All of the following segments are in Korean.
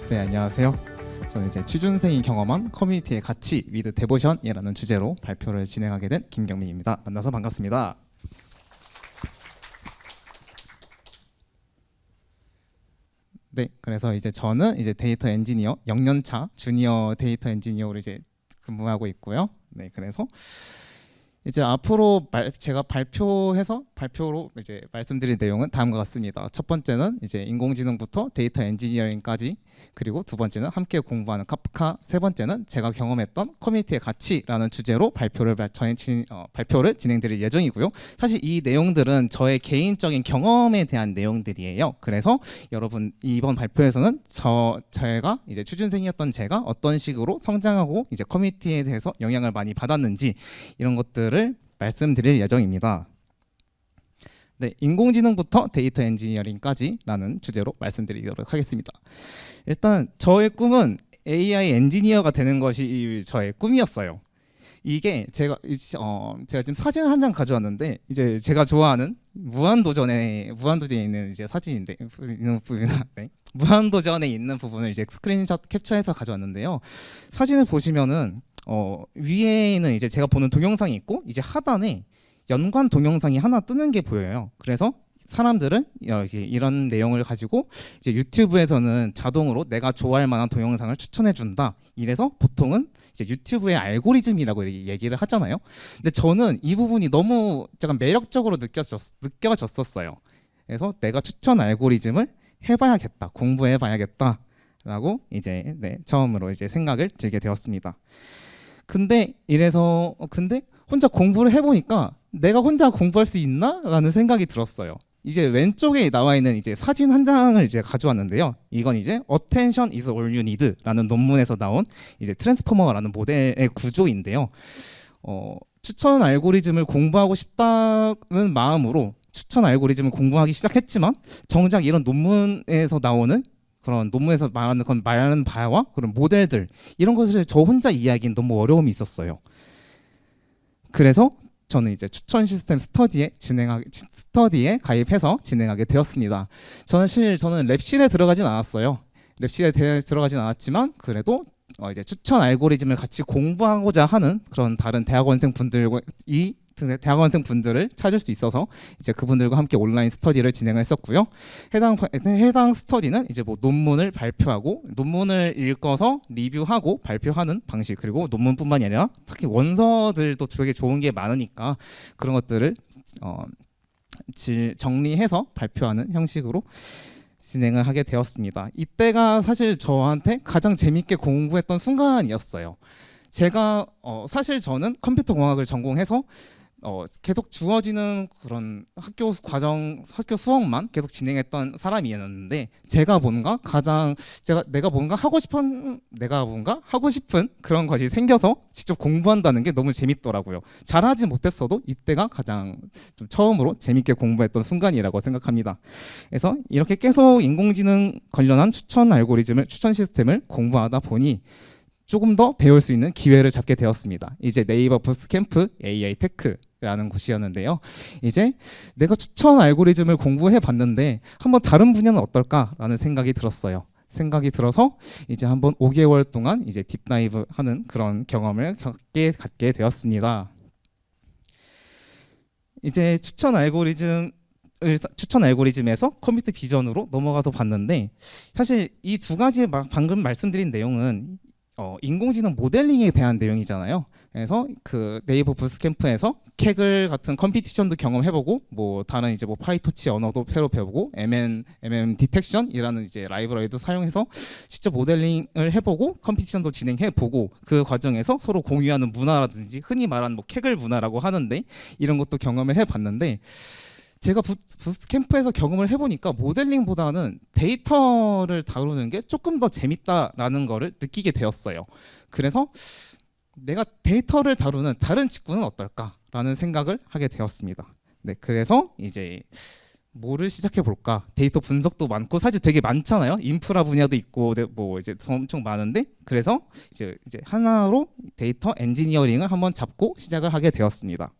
네, 안녕하세요. 저는 이제 취준생이 경험한 커뮤니티의 가치 위드 데보션이라는 주제로 발표를 진행하게 된 김경민입니다. 만나서 반갑습니다. 네, 그래서 이제 저는 이제 데이터 엔지니어 0년차 주니어 데이터 엔지니어로 이제 근무하고 있고요. 네, 그래서 이제 앞으로 제가 발표로 이제 말씀드릴 내용은 다음과 같습니다. 첫 번째는 이제 인공지능부터 데이터 엔지니어링까지, 그리고 두 번째는 함께 공부하는 카프카, 세 번째는 제가 경험했던 커뮤니티의 가치라는 주제로 발표를 진행드릴 예정이고요. 사실 이 내용들은 저의 개인적인 경험에 대한 내용들이에요. 그래서 여러분 이번 발표에서는 제가 이제 취준생이었던 제가 어떤 식으로 성장하고 이제 커뮤니티에 대해서 영향을 많이 받았는지 이런 것들을 말씀드릴 예정입니다. 네, 인공지능부터 데이터 엔지니어링까지라는 주제로 말씀드리도록 하겠습니다. 일단 저의 꿈은 AI 엔지니어가 되는 것이 저의 꿈이었어요. 이게 제가 지금 사진 한 장 가져왔는데, 이제 제가 좋아하는 무한도전에 있는 이제 사진인데, 네. 무한도전에 있는 부분을 이제 스크린샷 캡처해서 가져왔는데요. 사진을 보시면은 위에는 이제 제가 보는 동영상이 있고, 이제 하단에 연관 동영상이 하나 뜨는 게 보여요. 그래서 사람들은 이런 내용을 가지고 이제 유튜브에서는 자동으로 내가 좋아할 만한 동영상을 추천해 준다. 이래서 보통은 이제 유튜브의 알고리즘이라고 얘기를 하잖아요. 근데 저는 이 부분이 너무 약간 매력적으로 느껴졌었어요. 그래서 내가 추천 알고리즘을 해봐야겠다, 공부해봐야겠다라고 이제 처음으로 이제 생각을 들게 되었습니다. 근데 혼자 공부를 해보니까 내가 혼자 공부할 수 있나라는 생각이 들었어요. 이제 왼쪽에 나와 있는 이제 사진 한 장을 이제 가져왔는데요. 이건 이제 Attention is all you need라는 논문에서 나온 이제 트랜스포머라는 모델의 구조인데요. 추천 알고리즘을 공부하고 싶다는 마음으로 추천 알고리즘을 공부하기 시작했지만, 정작 이런 논문에서 나오는 그런 논문에서 말하는 바와 그런 모델들, 이런 것을 저 혼자 이해하기는 너무 어려움이 있었어요. 그래서 저는 이제 추천 시스템 스터디에 가입해서 진행하게 되었습니다. 저는 랩실에 들어가진 않았어요. 랩실에 들어가진 않았지만 그래도 이제 추천 알고리즘을 같이 공부하고자 하는 그런 다른 대학원생분들을 찾을 수 있어서 이제 그분들과 함께 온라인 스터디를 진행을 했었고요. 해당 스터디는 이제 뭐 논문을 발표하고, 논문을 읽어서 리뷰하고 발표하는 방식, 그리고 논문뿐만이 아니라 특히 원서들도 되게 좋은 게 많으니까 그런 것들을 정리해서 발표하는 형식으로 진행을 하게 되었습니다. 이때가 사실 저한테 가장 재밌게 공부했던 순간이었어요. 제가 사실 저는 컴퓨터 공학을 전공해서 계속 주어지는 그런 학교 수업만 계속 진행했던 사람이었는데, 내가 뭔가 하고 싶은 그런 것이 생겨서 직접 공부한다는 게 너무 재밌더라고요. 잘하지 못했어도 이때가 가장 좀 처음으로 재밌게 공부했던 순간이라고 생각합니다. 그래서 이렇게 계속 인공지능 관련한 추천 시스템을 공부하다 보니 조금 더 배울 수 있는 기회를 잡게 되었습니다. 이제 네이버 부스캠프 AI 테크라는 곳이었는데요. 이제 내가 추천 알고리즘을 공부해 봤는데 한번 다른 분야는 어떨까라는 생각이 들었어요. 생각이 들어서 이제 한번 5개월 동안 이제 딥다이브 하는 그런 경험을 갖게 되었습니다. 이제 추천 알고리즘에서 커뮤니티 비전으로 넘어가서 봤는데, 사실 이 두 가지 방금 말씀드린 내용은 인공지능 모델링에 대한 내용이잖아요. 그래서 그 네이버 부스캠프에서 캐글 같은 컴피티션도 경험해보고, 뭐 다른 이제 뭐 파이토치 언어도 새로 배우고, MM 디텍션이라는 이제 라이브러리도 사용해서 직접 모델링을 해보고 컴피티션도 진행해보고, 그 과정에서 서로 공유하는 문화라든지 흔히 말하는 뭐 캐글 문화라고 하는데, 이런 것도 경험을 해봤는데, 제가 부스캠프에서 경험을 해보니까 모델링보다는 데이터를 다루는 게 조금 더 재밌다라는 거를 느끼게 되었어요. 그래서 내가 데이터를 다루는 다른 직군은 어떨까라는 생각을 하게 되었습니다. 네, 그래서 이제 뭐를 시작해 볼까? 데이터 분석도 많고 사실 되게 많잖아요. 인프라 분야도 있고 뭐 이제 엄청 많은데, 그래서 이제 하나로 데이터 엔지니어링을 한번 잡고 시작을 하게 되었습니다.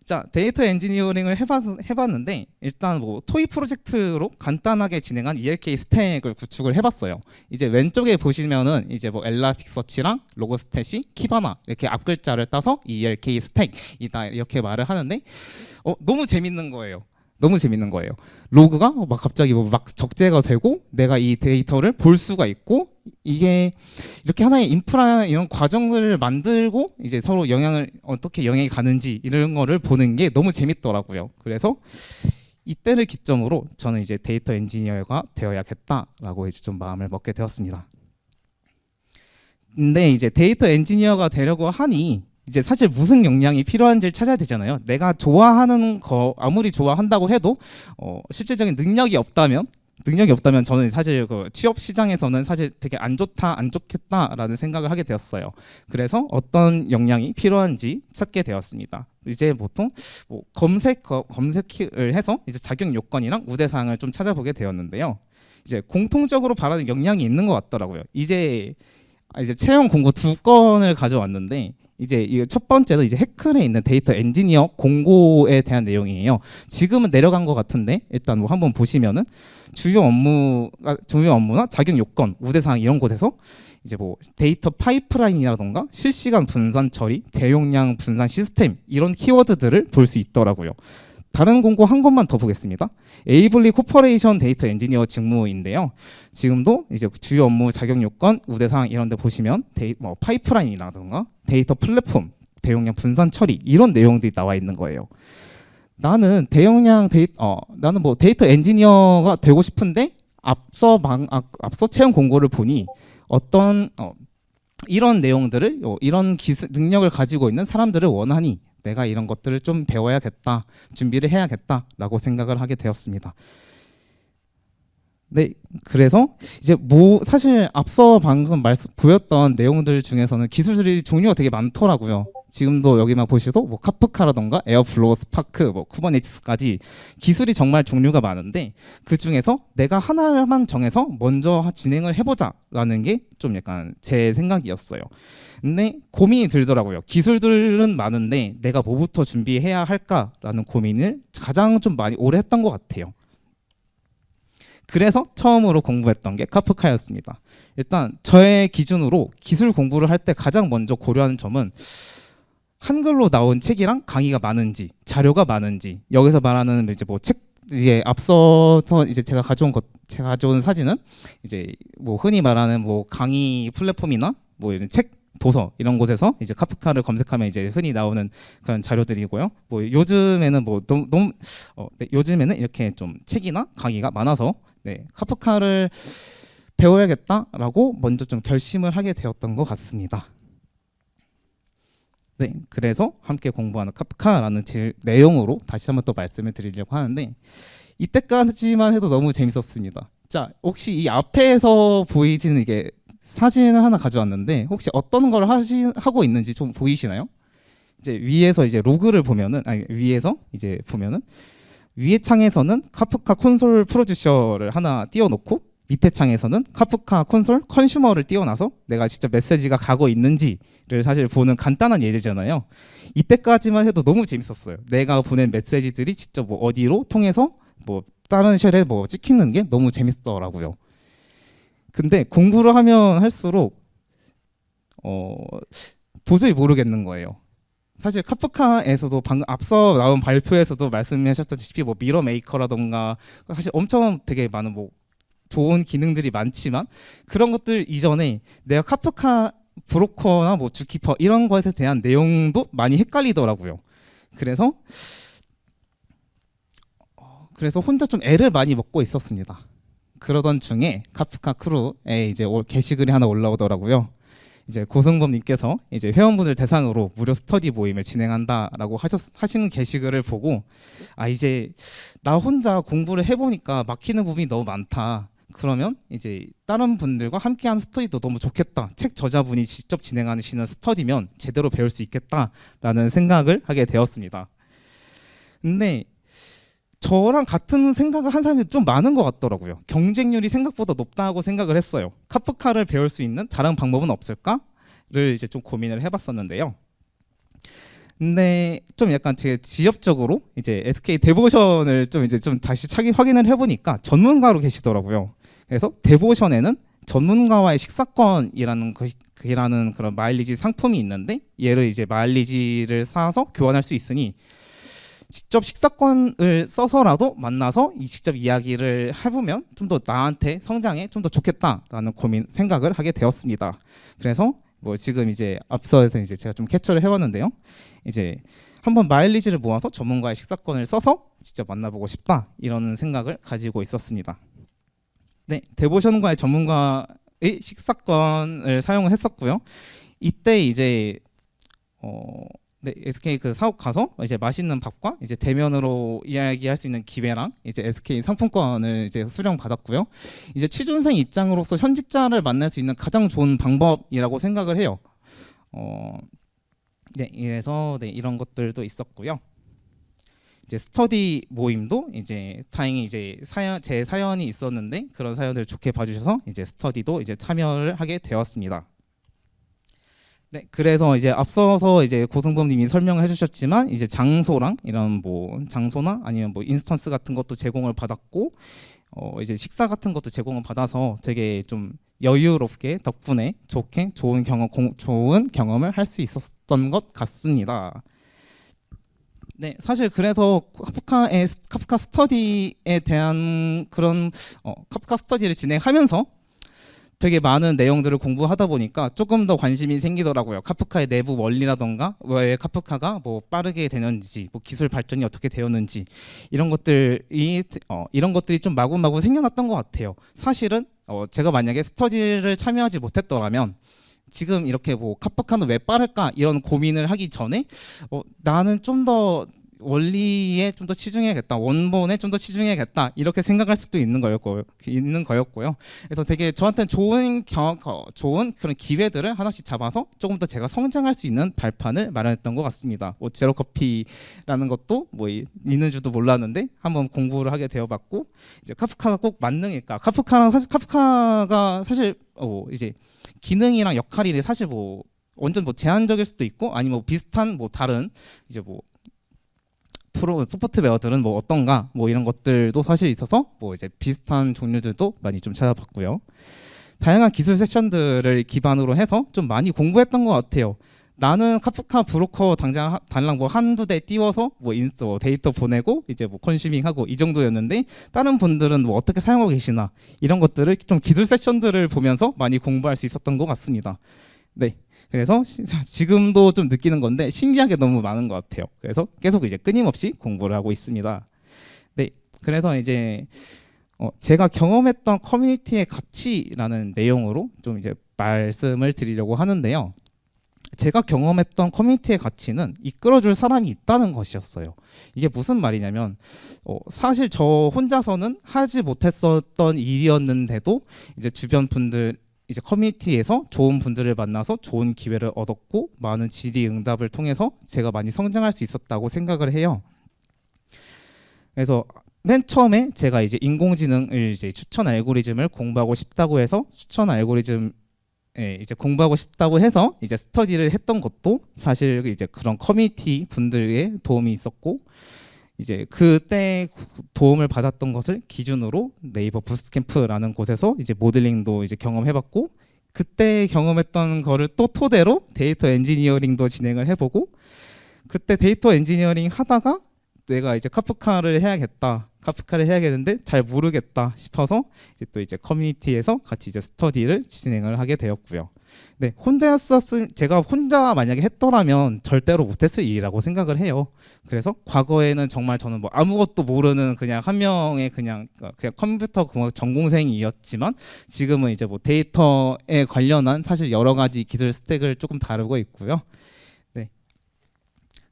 자, 데이터 엔지니어링을 해봤는데 일단 뭐 토이 프로젝트로 간단하게 진행한 ELK 스택을 구축을 해봤어요. 이제 왼쪽에 보시면은 이제 뭐 엘라스틱서치랑 로그스탯이 키바나 이렇게 앞글자를 따서 ELK 스택이다 이렇게 말을 하는데 너무 재밌는 거예요. 너무 재밌는 거예요. 로그가 막 갑자기 막 적재가 되고 내가 이 데이터를 볼 수가 있고 이게 이렇게 하나의 인프라 이런 과정들을 만들고 이제 서로 영향을 어떻게 영향이 가는지 이런 거를 보는 게 너무 재밌더라고요. 그래서 이때를 기점으로 저는 이제 데이터 엔지니어가 되어야겠다라고 이제 좀 마음을 먹게 되었습니다. 근데 이제 데이터 엔지니어가 되려고 하니 이제 사실 무슨 역량이 필요한지를 찾아야 되잖아요. 내가 좋아하는 거 아무리 좋아한다고 해도 실질적인 능력이 없다면 저는 사실 그 취업 시장에서는 사실 되게 안 좋겠다라는 생각을 하게 되었어요. 그래서 어떤 역량이 필요한지 찾게 되었습니다. 이제 보통 뭐 검색을 해서 이제 자격 요건이랑 우대 사항을 좀 찾아보게 되었는데요. 이제 공통적으로 바라는 역량이 있는 것 같더라고요. 이제 채용 공고 2건을 가져왔는데 이제 이 첫 번째도 이제 해클에 있는 데이터 엔지니어 공고에 대한 내용이에요. 지금은 내려간 것 같은데 일단 뭐 한번 보시면은 주요 업무나 자격 요건, 우대 사항 이런 곳에서 이제 뭐 데이터 파이프라인이라던가 실시간 분산 처리, 대용량 분산 시스템 이런 키워드들을 볼 수 있더라고요. 다른 공고 한 것만 더 보겠습니다. 에이블리 코퍼레이션 데이터 엔지니어 직무인데요. 지금도 이제 주요 업무 자격 요건, 우대 사항 이런 데 보시면 뭐 파이프라인이라든가 데이터 플랫폼, 대용량 분산 처리 이런 내용들이 나와 있는 거예요. 나는 나는 뭐 데이터 엔지니어가 되고 싶은데 앞서 채용 공고를 보니 어떤 이런 내용들을 이런 능력을 가지고 있는 사람들을 원하니 내가 이런 것들을 좀 배워야겠다, 준비를 해야겠다라고 생각을 하게 되었습니다. 네, 그래서 이제 사실 앞서 방금 보였던 내용들 중에서는 기술들이 종류가 되게 많더라고요. 지금도 여기만 보셔도 뭐 카프카라던가 에어플로우, 스파크, 뭐 쿠버네티스까지 기술이 정말 종류가 많은데 그 중에서 내가 하나만 정해서 먼저 진행을 해보자라는 게 좀 약간 제 생각이었어요. 근데 고민이 들더라고요. 기술들은 많은데 내가 뭐부터 준비해야 할까라는 고민을 가장 좀 많이 오래 했던 것 같아요. 그래서 처음으로 공부했던 게 카프카였습니다. 일단 저의 기준으로 기술 공부를 할 때 가장 먼저 고려하는 점은 한글로 나온 책이랑 강의가 많은지, 자료가 많은지. 여기서 말하는 이제 뭐 책 이제 앞서서 이제 제가 가져온 사진은 이제 뭐 흔히 말하는 뭐 강의 플랫폼이나 뭐 이런 책 도서 이런 곳에서 이제 카프카를 검색하면 이제 흔히 나오는 그런 자료들이고요. 뭐 요즘에는 요즘에는 이렇게 좀 책이나 강의가 많아서 카프카를 배워야겠다라고 먼저 좀 결심을 하게 되었던 것 같습니다. 네, 그래서 함께 공부하는 카프카라는 내용으로 다시 한번 또 말씀을 드리려고 하는데 이때까지만 해도 너무 재밌었습니다. 자, 혹시 이 앞에서 보이지는 이게 사진을 하나 가져왔는데 혹시 어떤 걸 하고 있는지 좀 보이시나요? 이제 위에서 이제 로그를 보면은 위에 창에서는 카프카 콘솔 프로듀서를 하나 띄워놓고 밑에 창에서는 카프카 콘솔 컨슈머를 띄워놔서 내가 직접 메시지가 가고 있는지를 사실 보는 간단한 예제잖아요. 이때까지만 해도 너무 재밌었어요. 내가 보낸 메시지들이 직접 뭐 어디로 통해서 뭐 다른 쉘에 뭐 찍히는 게 너무 재밌더라고요. 근데 공부를 하면 할수록 도저히 모르겠는 거예요. 사실 카프카에서도 방금 앞서 나온 발표에서도 말씀하셨다시피 뭐 미러 메이커라던가 사실 엄청 되게 많은 뭐 좋은 기능들이 많지만 그런 것들 이전에 내가 카프카 브로커나 뭐 주키퍼 이런 것에 대한 내용도 많이 헷갈리더라고요. 그래서 혼자 좀 애를 많이 먹고 있었습니다. 그러던 중에 카프카 크루에 이제 게시글이 하나 올라오더라고요. 이제 고승범님께서 이제 회원분들 대상으로 무료 스터디 모임을 진행한다라고 하시는 게시글을 보고 이제 나 혼자 공부를 해보니까 막히는 부분이 너무 많다. 그러면 이제 다른 분들과 함께하는 스터디도 너무 좋겠다. 책 저자분이 직접 진행하시는 스터디면 제대로 배울 수 있겠다라는 생각을 하게 되었습니다. 근데 저랑 같은 생각을 한 사람이 좀 많은 것 같더라고요. 경쟁률이 생각보다 높다고 생각을 했어요. 카프카를 배울 수 있는 다른 방법은 없을까를 이제 좀 고민을 해봤었는데요. 근데 좀 약간 제 지엽적으로 이제 SK 데보션을 좀 이제 좀 다시 확인을 해보니까 전문가로 계시더라고요. 그래서 데보션에는 전문가와의 식사권이라는 것이라는 그런 마일리지 상품이 있는데, 얘를 이제 마일리지를 쌓아서 교환할 수 있으니 직접 식사권을 써서라도 만나서 직접 이야기를 해보면 좀 더 나한테 성장에 좀 더 좋겠다라는 생각을 하게 되었습니다. 그래서 뭐 지금 이제 앞서서 이제 제가 좀 캡처를 해왔는데요. 이제 한번 마일리지를 모아서 전문가의 식사권을 써서 직접 만나보고 싶다, 이런 생각을 가지고 있었습니다. 네, 데보션과의 전문가의 식사권을 사용을 했었고요. 이때 이제 네, SK 그 사옥 가서 이제 맛있는 밥과 이제 대면으로 이야기할 수 있는 기회랑 이제 SK 상품권을 이제 수령 받았고요. 이제 취준생 입장으로서 현직자를 만날 수 있는 가장 좋은 방법이라고 생각을 해요. 네, 그래서 네, 이런 것들도 있었고요. 이제 스터디 모임도 이제 다행히 이제 제 사연이 있었는데 그런 사연을 좋게 봐주셔서 이제 스터디도 이제 참여를 하게 되었습니다. 네, 그래서 이제 앞서서 이제 고승범님이 설명을 해주셨지만 이제 장소랑 이런 뭐 장소나 아니면 뭐 인스턴스 같은 것도 제공을 받았고, 이제 식사 같은 것도 제공을 받아서 되게 좀 여유롭게 덕분에 좋은 경험을 할 수 있었던 것 같습니다. 네, 사실 그래서 카프카 스터디에 대한 그런 카프카 스터디를 진행하면서 되게 많은 내용들을 공부하다 보니까 조금 더 관심이 생기더라고요. 카프카의 내부 원리라던가 왜 카프카가 뭐 빠르게 되는지, 뭐 기술 발전이 어떻게 되었는지, 이런 것들이 좀 마구마구 생겨났던 것 같아요. 사실은 제가 만약에 스터디를 참여하지 못했더라면 지금 이렇게 뭐 카프카는 왜 빠를까 이런 고민을 하기 전에 나는 좀 더 원리에 좀 더 치중해야겠다, 원본에 좀 더 치중해야겠다, 이렇게 생각할 수도 있는 거였고요. 그래서 되게 저한테는 좋은 그런 기회들을 하나씩 잡아서 조금 더 제가 성장할 수 있는 발판을 마련했던 것 같습니다. 뭐 제로커피라는 것도 뭐 있는 줄도 몰랐는데 한번 공부를 하게 되어봤고, 이제 카프카가 꼭 만능일까? 카프카가 사실 이제 기능이랑 역할이 사실 뭐 완전 뭐 제한적일 수도 있고, 아니면 뭐 비슷한 뭐 다른 이제 뭐 소프트웨어들은 뭐 어떤가, 뭐 이런 것들도 사실 있어서 뭐 이제 비슷한 종류들도 많이 좀 찾아봤고요. 다양한 기술 세션들을 기반으로 해서 좀 많이 공부했던 것 같아요. 나는 카프카 브로커 단랑 뭐 한두 대 띄워서 뭐 데이터 보내고 이제 뭐 컨슈밍하고 이 정도였는데, 다른 분들은 뭐 어떻게 사용하고 계시나, 이런 것들을 좀 기술 세션들을 보면서 많이 공부할 수 있었던 것 같습니다. 네. 그래서 지금도 좀 느끼는 건데 신기하게 너무 많은 것 같아요. 그래서 계속 이제 끊임없이 공부를 하고 있습니다. 네, 그래서 이제 제가 경험했던 커뮤니티의 가치라는 내용으로 좀 이제 말씀을 드리려고 하는데요. 제가 경험했던 커뮤니티의 가치는 이끌어줄 사람이 있다는 것이었어요. 이게 무슨 말이냐면 사실 저 혼자서는 하지 못했었던 일이었는데도 이제 주변 분들, 이제 커뮤니티에서 좋은 분들을 만나서 좋은 기회를 얻었고, 많은 질의응답을 통해서 제가 많이 성장할 수 있었다고 생각을 해요. 그래서 맨 처음에 제가 이제 인공지능을 이제 추천 알고리즘을 공부하고 싶다고 해서 이제 공부하고 싶다고 해서 이제 스터디를 했던 것도 사실 이제 그런 커뮤니티 분들의 도움이 있었고, 이제 그때 도움을 받았던 것을 기준으로 네이버 부스트캠프라는 곳에서 이제 모델링도 이제 경험해봤고, 그때 경험했던 거를 또 토대로 데이터 엔지니어링도 진행을 해보고, 그때 데이터 엔지니어링 하다가 내가 이제 카프카를 해야겠는데 잘 모르겠다 싶어서 이제 또 이제 커뮤니티에서 같이 이제 스터디를 진행을 하게 되었고요. 네, 제가 혼자 만약에 했더라면 절대로 못했을 일이라고 생각을 해요. 그래서 과거에는 정말 저는 뭐 아무것도 모르는 그냥 한 명의 그냥 컴퓨터 공학 전공생이었지만, 지금은 이제 뭐 데이터에 관련한 사실 여러 가지 기술 스택을 조금 다루고 있고요. 네.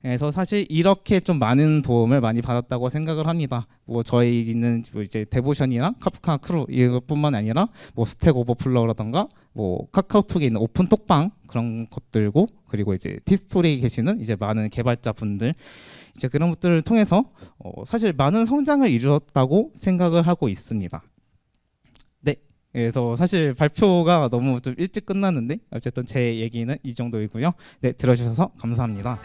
그래서 사실 이렇게 좀 많은 도움을 많이 받았다고 생각을 합니다. 뭐 저희는 뭐 이제 데보션이랑 카프카 크루 이것뿐만 아니라 뭐 스택 오버플로우라던가 뭐 카카오톡에 있는 오픈 톡방 그런 것들고, 그리고 이제 티스토리에 계시는 이제 많은 개발자분들, 이제 그런 것들을 통해서 사실 많은 성장을 이루었다고 생각을 하고 있습니다. 네. 그래서 사실 발표가 너무 좀 일찍 끝났는데 어쨌든 제 얘기는 이 정도이고요. 네, 들어주셔서 감사합니다.